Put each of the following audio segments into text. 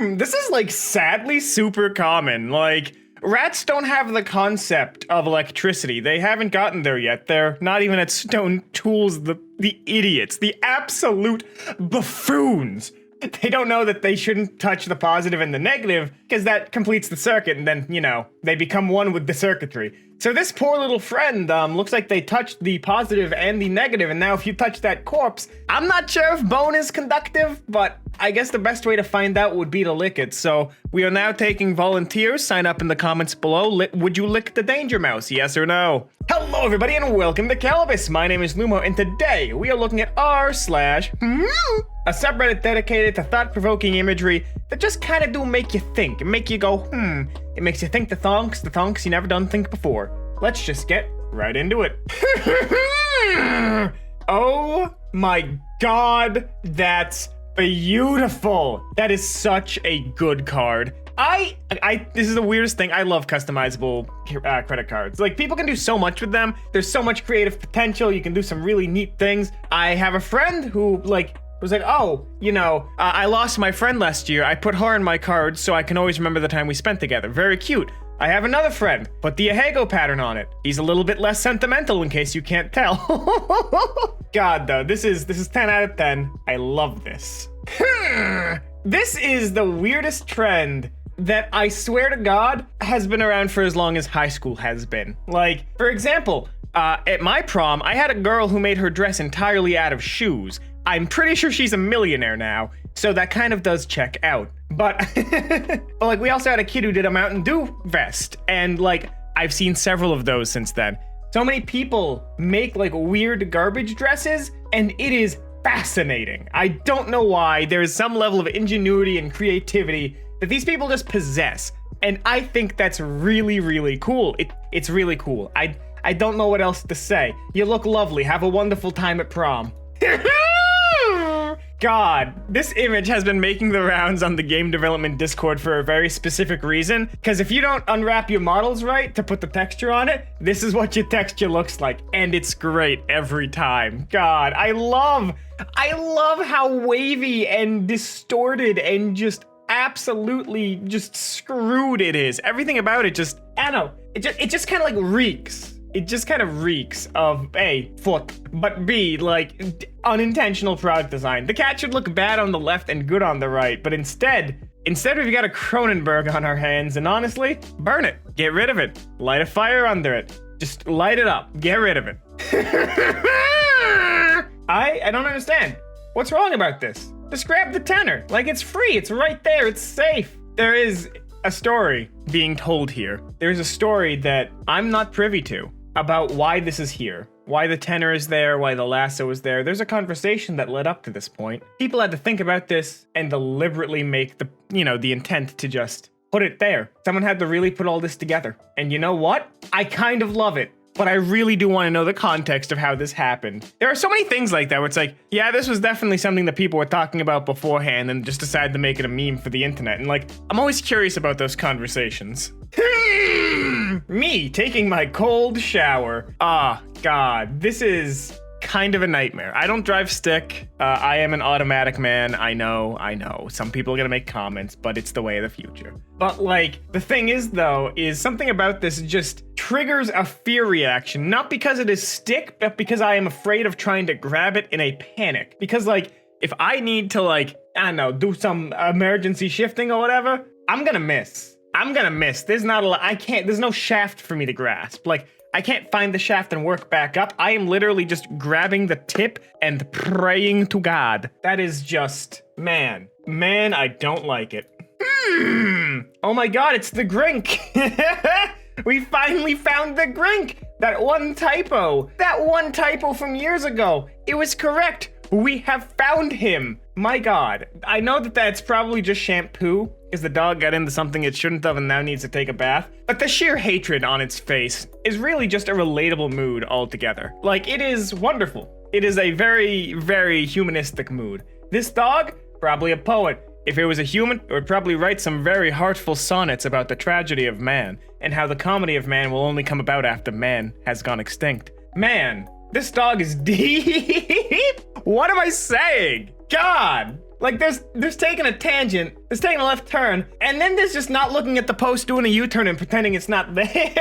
This is like sadly super common. Like, rats don't have the concept of electricity. They haven't gotten there yet. They're not even at stone tools, the idiots, the absolute buffoons. They don't know that they shouldn't touch the positive and the negative, because that completes the circuit, and then, you know, they become one with the circuitry. So this poor little friend, looks like they touched the positive and the negative, and now if you touch that corpse, I'm not sure if bone is conductive, but I guess the best way to find out would be to lick it. So we are now taking volunteers. Sign up in the comments below. Would you lick the danger mouse, yes or no? Hello everybody and welcome to Kalbus. My name is Lumo, and today we are looking at r/hmmmm, a subreddit dedicated to thought-provoking imagery that just kind of do make you think, and make you go, It makes you think the thonks you never done think before. Let's just get right into it. Oh my god, that's beautiful. That is such a good card. This is the weirdest thing. I love customizable credit cards. Like, people can do so much with them. There's so much creative potential. You can do some really neat things. I have a friend who, was like, oh, you know, I lost my friend last year. I put her in my card so I can always remember the time we spent together. Very cute. I have another friend. Put the Ahego pattern on it. He's a little bit less sentimental in case you can't tell. God, though, this is 10 out of 10. I love this. This is the weirdest trend that I swear to God has been around for as long as high school has been. Like, for example, at my prom, I had a girl who made her dress entirely out of shoes. I'm pretty sure she's a millionaire now, so that kind of does check out. But, like, we also had a kid who did a Mountain Dew vest, and, like, I've seen several of those since then. So many people make, like, weird garbage dresses, and it is fascinating. I don't know why. There is some level of ingenuity and creativity that these people just possess, and I think that's really, really cool. It's really cool. I don't know what else to say. You look lovely. Have a wonderful time at prom. God, this image has been making the rounds on the game development Discord for a very specific reason, because if you don't unwrap your models right to put the texture on it, this is what your texture looks like, and it's great every time. God, I love how wavy and distorted and just absolutely just screwed it is. Everything about it just, I don't know, it just kind of like reeks. It just kind of reeks of A, foot, but B, like, unintentional product design. The cat should look bad on the left and good on the right, but instead we've got a Cronenberg on our hands, and honestly, burn it. Get rid of it. Light a fire under it. Just light it up. Get rid of it. I don't understand. What's wrong about this? Just grab the tenor. Like, it's free. It's right there. It's safe. There is a story being told here. There's a story that I'm not privy to about why this is here, why the tenor is there, why the lasso is there. There's a conversation that led up to this point. People had to think about this and deliberately make the intent to just put it there. Someone had to really put all this together. And you know what? I kind of love it. But I really do want to know the context of how this happened. There are so many things like that where it's like, yeah, this was definitely something that people were talking about beforehand and just decided to make it a meme for the internet. And like, I'm always curious about those conversations. Me taking my cold shower. Ah, God, this is kind of a nightmare. I don't drive stick. I am an automatic man. I know. Some people are gonna make comments, but it's the way of the future. But like, the thing is though, is something about this just triggers a fear reaction. Not because it is stick, but because I am afraid of trying to grab it in a panic. Because like, if I need to like, I don't know, do some emergency shifting or whatever, I'm gonna miss. There's not a lot, there's no shaft for me to grasp. Like, I can't find the shaft and work back up. I am literally just grabbing the tip and praying to God. That is just, man, I don't like it. Oh my God, it's the Grink. We finally found the Grink. That one typo from years ago. It was correct. We have found him. My God. I know that that's probably just shampoo, because the dog got into something it shouldn't have and now needs to take a bath. But the sheer hatred on its face is really just a relatable mood altogether. Like, it is wonderful. It is a very, very humanistic mood. This dog, probably a poet. If it was a human, it would probably write some very heartful sonnets about the tragedy of man, and how the comedy of man will only come about after man has gone extinct. Man, this dog is deep. What am I saying? God, Like there's taking a tangent, there's taking a left turn, and then there's just not looking at the post, doing a U-turn and pretending it's not there.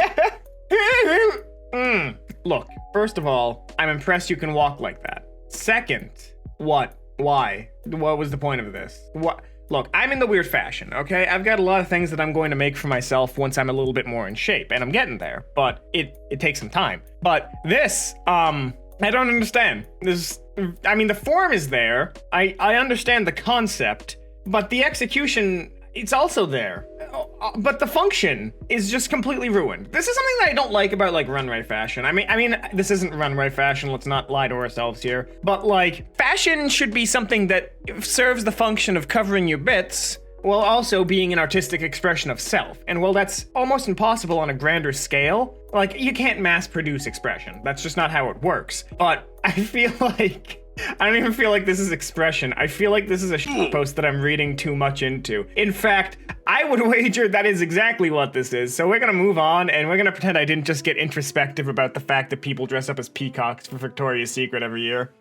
Look, first of all, I'm impressed you can walk like that. Second, what? Why? What was the point of this? What? Look, I'm in the weird fashion, okay? I've got a lot of things that I'm going to make for myself once I'm a little bit more in shape, and I'm getting there, but it takes some time. But this, I don't understand. I mean, the form is there. I understand the concept, but the execution, it's also there. But the function is just completely ruined. This is something that I don't like about, like, Run Right Fashion. I mean, this isn't Run Right Fashion. Let's not lie to ourselves here. But, like, fashion should be something that serves the function of covering your bits while also being an artistic expression of self. And while that's almost impossible on a grander scale, like, you can't mass produce expression. That's just not how it works. But I feel like... I don't even feel like this is expression. I feel like this is a shitpost that I'm reading too much into. In fact, I would wager that is exactly what this is. So we're gonna move on, and we're gonna pretend I didn't just get introspective about the fact that people dress up as peacocks for Victoria's Secret every year.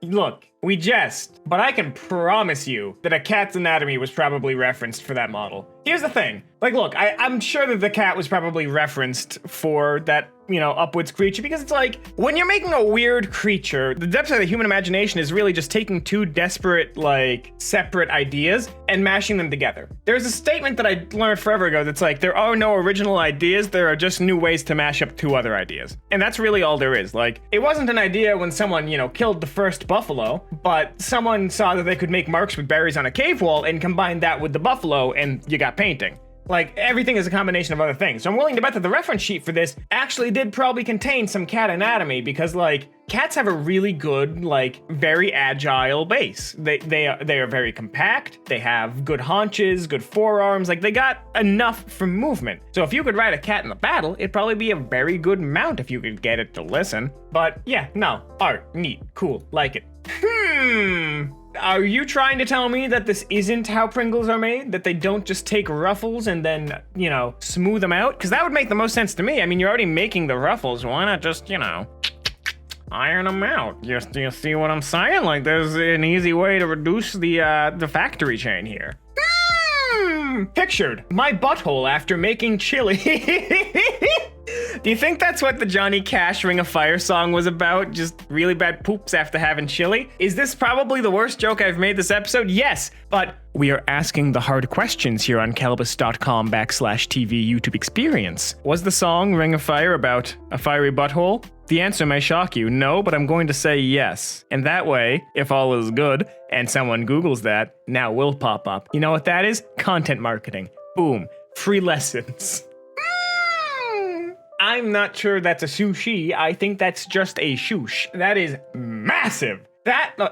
Look, we jest, but I can promise you that a cat's anatomy was probably referenced for that model. Here's the thing. Like, look, I'm sure that the cat was probably referenced for that, you know, upwards creature, because it's like, when you're making a weird creature, the depths of the human imagination is really just taking two desperate, like, separate ideas and mashing them together. There's a statement that I learned forever ago that's like, there are no original ideas, there are just new ways to mash up two other ideas. And that's really all there is. Like, it wasn't an idea when someone, you know, killed the first buffalo, but someone saw that they could make marks with berries on a cave wall and combine that with the buffalo, and you got painting. Like, everything is a combination of other things. So I'm willing to bet that the reference sheet for this actually did probably contain some cat anatomy, because, like, cats have a really good, like, very agile base. They are very compact, they have good haunches, good forearms, like, they got enough for movement. So if you could ride a cat in the battle, it'd probably be a very good mount if you could get it to listen. But yeah, no, art, neat, cool, like it. Are you trying to tell me that this isn't how Pringles are made? That they don't just take ruffles and then, you know, smooth them out? Because that would make the most sense to me. I mean, you're already making the ruffles. Why not just, you know, iron them out? You see what I'm saying? Like, there's an easy way to reduce the factory chain here. Pictured my butthole after making chili. Do you think that's what the Johnny Cash Ring of Fire song was about? Just really bad poops after having chili? Is this probably the worst joke I've made this episode? Yes, but we are asking the hard questions here on Kalbus.com/TV YouTube experience. Was the song Ring of Fire about a fiery butthole? The answer may shock you. No, but I'm going to say yes. And that way, if all is good, and someone Googles that, now will pop up. You know what that is? Content marketing. Boom. Free lessons. I'm not sure that's a sushi. I think that's just a shoosh. That is massive.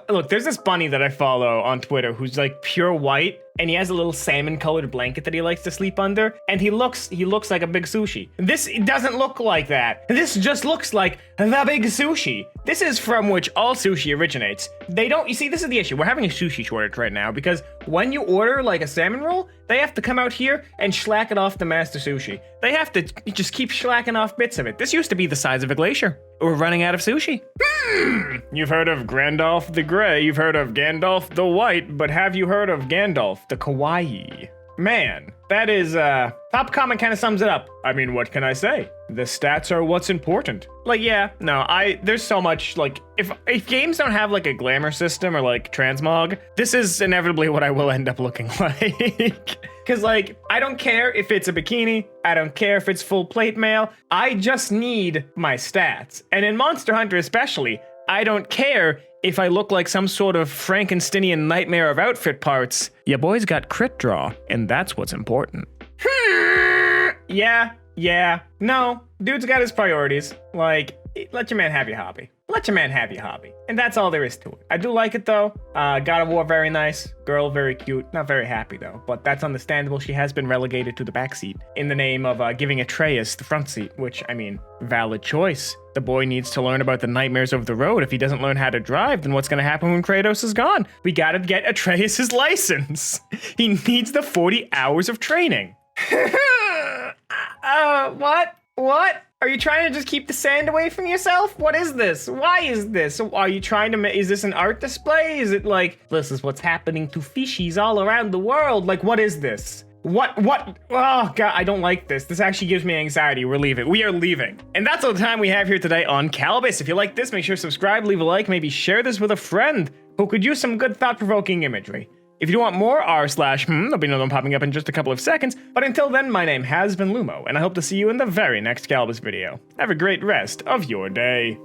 Look, there's this bunny that I follow on Twitter who's like pure white, and he has a little salmon colored blanket that he likes to sleep under, and he looks like a big sushi. This doesn't look like that. This just looks like the big sushi. This is from which all sushi originates. You see, this is the issue. We're having a sushi shortage right now because when you order like a salmon roll, they have to come out here and schlack it off the master sushi. They have to just keep schlacking off bits of it. This used to be the size of a glacier. We're running out of sushi. You've heard of Grandolph the Gray, you've heard of Gandalf the White, but have you heard of Gandalf the Kawaii? Man, that is, top comment kind of sums it up. I mean, what can I say? The stats are what's important. Like, yeah, no, there's so much, like, if games don't have, like, a glamour system or, like, transmog, this is inevitably what I will end up looking like. Because, like, I don't care if it's a bikini, I don't care if it's full plate mail, I just need my stats. And in Monster Hunter especially, I don't care if I look like some sort of Frankensteinian nightmare of outfit parts. Ya boy's got crit draw, and that's what's important. Yeah. No, dude's got his priorities. Like, let your man have your hobby. Let your man have your hobby. And that's all there is to it. I do like it, though. God of War, very nice. Girl, very cute. Not very happy, though. But that's understandable. She has been relegated to the backseat in the name of giving Atreus the front seat, which, I mean, valid choice. The boy needs to learn about the nightmares of the road. If he doesn't learn how to drive, then what's going to happen when Kratos is gone? We gotta get Atreus' license. He needs the 40 hours of training. What? Are you trying to just keep the sand away from yourself? What is this? Why is this? Are you trying to is this an art display? Is it like, this is what's happening to fishies all around the world? Like, what is this? What? Oh, God, I don't like this. This actually gives me anxiety. We're leaving. We are leaving. And that's all the time we have here today on Kalbus. If you like this, make sure to subscribe, leave a like, maybe share this with a friend who could use some good thought-provoking imagery. If you want more there'll be another one popping up in just a couple of seconds. But until then, my name has been Lumo, and I hope to see you in the very next Kalbus video. Have a great rest of your day.